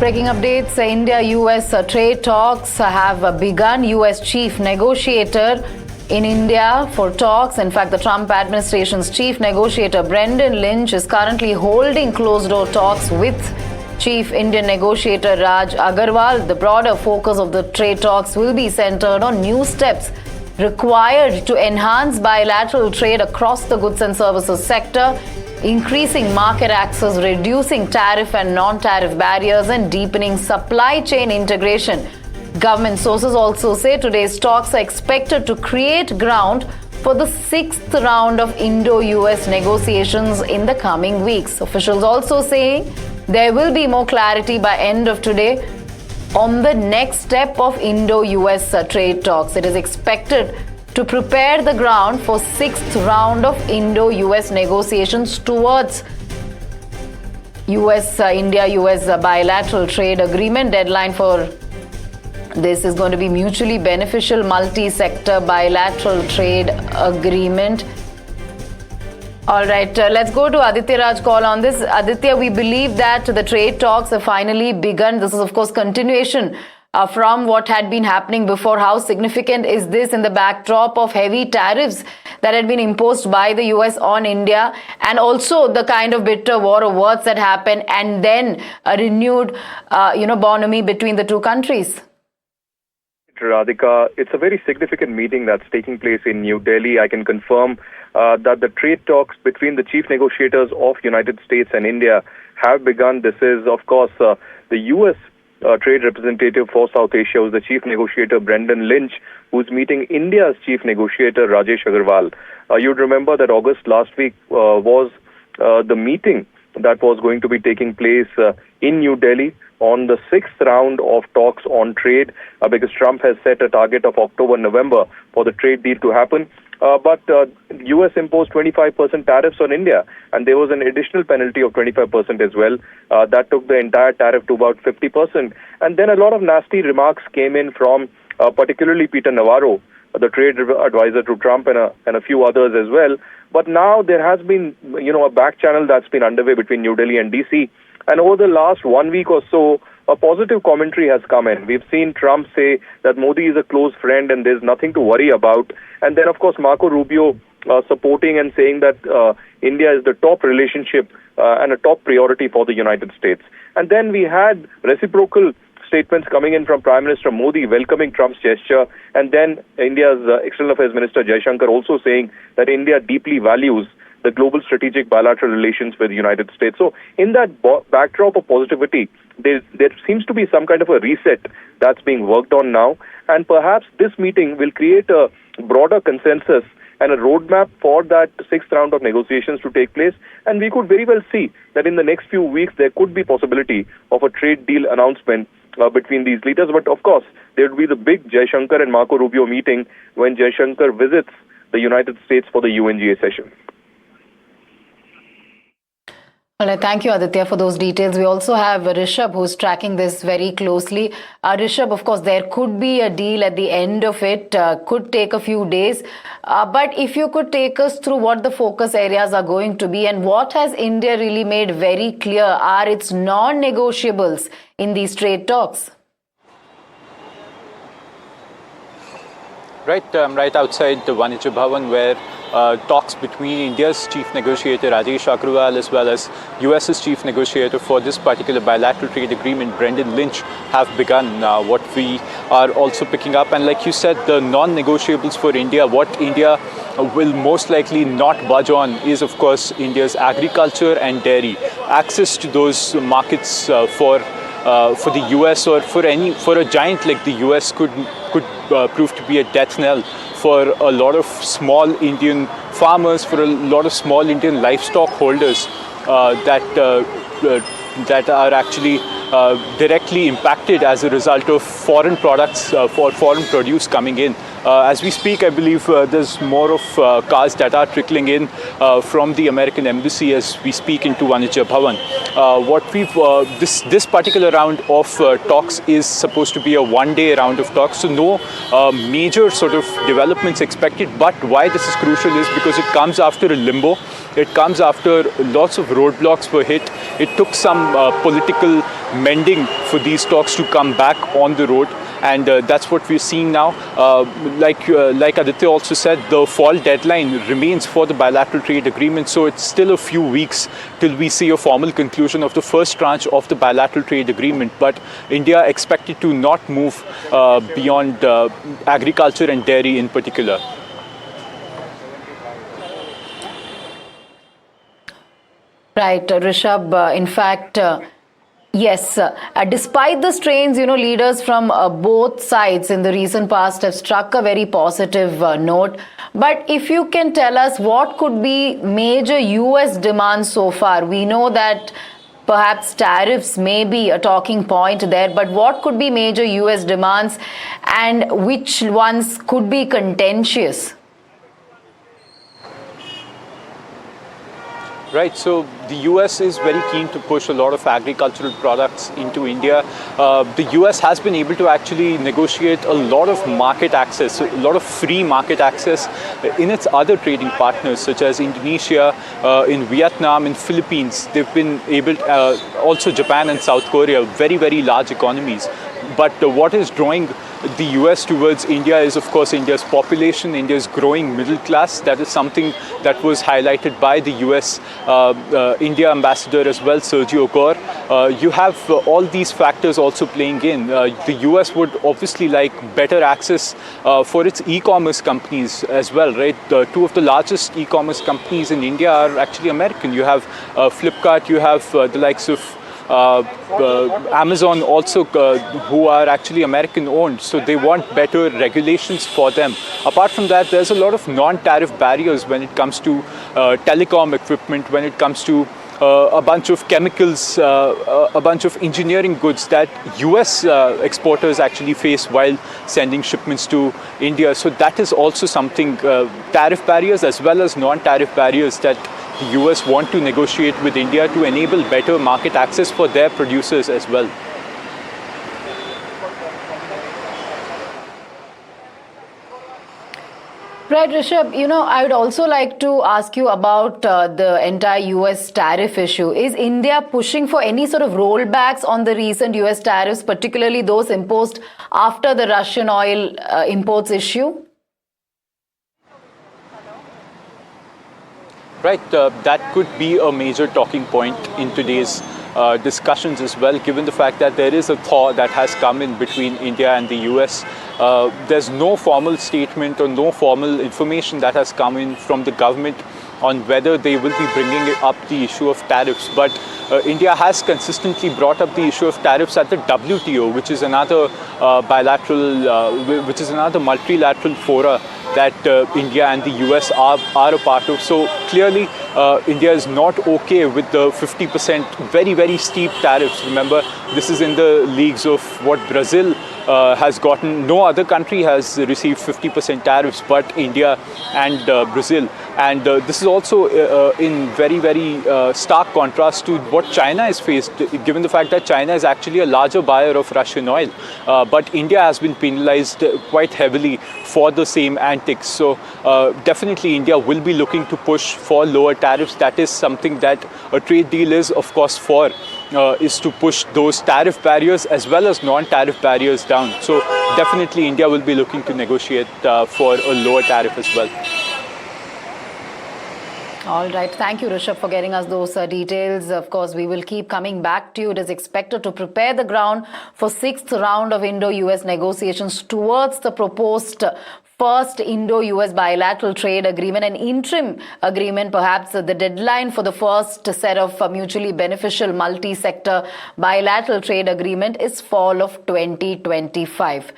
Breaking updates, India-US trade talks have begun. US chief negotiator in India for talks. In fact, the Trump administration's chief negotiator, Brendan Lynch, is currently holding closed-door talks with chief Indian negotiator Raj Agarwal. The broader focus of the trade talks will be centered on new steps required to enhance bilateral trade across the goods and services sector, increasing market access, reducing tariff and non-tariff barriers, and deepening supply chain integration. Government sources also say today's talks are expected to create ground for the sixth round of Indo-US negotiations in the coming weeks. Officials also saying there will be more clarity by end of today on the next step of Indo-US trade talks. It is expected to prepare the ground for sixth round of Indo-US negotiations towards India-US bilateral trade agreement. Deadline for this is going to be mutually beneficial multi-sector bilateral trade agreement. All right, let's go to Aditya Raj call on this. Aditya, we believe that the trade talks have finally begun. This is, of course, continuation from what had been happening before. How significant is this in the backdrop of heavy tariffs that had been imposed by the US on India, and also the kind of bitter war of words that happened, and then a renewed, bonhomie between the two countries? Radhika, it's a very significant meeting that's taking place in New Delhi. I can confirm that the trade talks between the chief negotiators of United States and India have begun. This is, of course, the U.S. Trade representative for South Asia, who's the chief negotiator, Brendan Lynch, who's meeting India's chief negotiator, Rajesh Agarwal. You'd remember that August last week was the meeting that was going to be taking place in New Delhi on the sixth round of talks on trade, because Trump has set a target of October-November for the trade deal to happen. But U.S. imposed 25% tariffs on India, and there was an additional penalty of 25% as well. That took the entire tariff to about 50%. And then a lot of nasty remarks came in from particularly Peter Navarro, the trade advisor to Trump, and a few others as well. But now there has been, a back channel that's been underway between New Delhi and D.C., and over the last 1 week or so, a positive commentary has come in. We've seen Trump say that Modi is a close friend and there's nothing to worry about. And then, of course, Marco Rubio supporting and saying that India is the top relationship and a top priority for the United States. And then we had reciprocal statements coming in from Prime Minister Modi welcoming Trump's gesture, and then India's External Affairs Minister Jaishankar also saying that India deeply values the global strategic bilateral relations with the United States. So in that backdrop of positivity, there seems to be some kind of a reset that's being worked on now, and perhaps this meeting will create a broader consensus and a roadmap for that sixth round of negotiations to take place. And we could very well see that in the next few weeks there could be possibility of a trade deal announcement between these leaders. But of course, there would be the big Jaishankar and Marco Rubio meeting when Jaishankar visits the United States for the UNGA session. Well, thank you, Aditya, for those details. We also have Rishabh, who's tracking this very closely. Rishabh, of course, there could be a deal at the end of it, could take a few days. But if you could take us through what the focus areas are going to be, and what has India really made very clear are its non-negotiables in these trade talks? Right outside the Vanijya Bhavan, where talks between India's chief negotiator Rajesh Agarwal as well as US's chief negotiator for this particular bilateral trade agreement, Brendan Lynch, have begun. What we are also picking up, and like you said, the non-negotiables for India, what India will most likely not budge on is, of course, India's agriculture and dairy. Access to those markets for the US or for a giant like the US could prove to be a death knell for a lot of small Indian farmers, for a lot of small Indian livestock holders that are actually directly impacted as a result of foreign products, for foreign produce coming in. As we speak, I believe there's more of cars that are trickling in from the American embassy as we speak into Vanijya Bhavan. This particular round of talks is supposed to be a one-day round of talks, so no major sort of developments expected. But why this is crucial is because it comes after a limbo It comes after lots of roadblocks were hit. It took some political mending for these talks to come back on the road. And that's what we're seeing now. Like Aditya also said, the fall deadline remains for the bilateral trade agreement. So it's still a few weeks till we see a formal conclusion of the first tranche of the bilateral trade agreement. But India expected to not move beyond agriculture and dairy in particular. Right, Rishabh. In fact, yes, despite the strains, leaders from both sides in the recent past have struck a very positive note. But if you can tell us what could be major US demands so far, we know that perhaps tariffs may be a talking point there, but what could be major US demands and which ones could be contentious? Right, so the US is very keen to push a lot of agricultural products into India. The US has been able to actually negotiate a lot of market access, a lot of free market access in its other trading partners, such as Indonesia, in Vietnam, in Philippines. They've been able, also Japan and South Korea, very, very large economies. But what is drawing the US towards India is, of course, India's population, India's growing middle class. That is something that was highlighted by the US India ambassador as well, Sergio Gore. You have all these factors also playing in. The US would obviously like better access for its e-commerce companies as well, right? Two of the largest e-commerce companies in India are actually American. You have Flipkart, you have the likes of Amazon also, who are actually American owned, so they want better regulations for them. Apart from that, there's a lot of non-tariff barriers when it comes to telecom equipment, when it comes to a bunch of chemicals, a bunch of engineering goods that US exporters actually face while sending shipments to India. So that is also something, tariff barriers as well as non-tariff barriers that the US want to negotiate with India to enable better market access for their producers as well. Right, Rishabh, I would also like to ask you about the entire US tariff issue. Is India pushing for any sort of rollbacks on the recent US tariffs, particularly those imposed after the Russian oil imports issue? Right, that could be a major talking point in today's discussions as well, given the fact that there is a thaw that has come in between India and the US. There's no formal statement or no formal information that has come in from the government on whether they will be bringing up the issue of tariffs. But India has consistently brought up the issue of tariffs at the WTO, which is another multilateral fora that India and the US are a part of. So clearly, India is not okay with the 50% very, very steep tariffs. Remember, this is in the leagues of what Brazil has gotten. No other country has received 50% tariffs but India and Brazil. And this is also in very, very stark contrast to what China has faced, given the fact that China is actually a larger buyer of Russian oil. But India has been penalized quite heavily for the same antics. So definitely India will be looking to push for lower tariffs. That is something that a trade deal is, of course, for, is to push those tariff barriers as well as non-tariff barriers down. So definitely India will be looking to negotiate for a lower tariff as well. All right. Thank you, Rishabh, for getting us those details. Of course, we will keep coming back to you. It is expected to prepare the ground for 6th round of Indo-US negotiations towards the proposed first Indo-US bilateral trade agreement, an interim agreement. Perhaps the deadline for the first set of mutually beneficial multi-sector bilateral trade agreement is fall of 2025.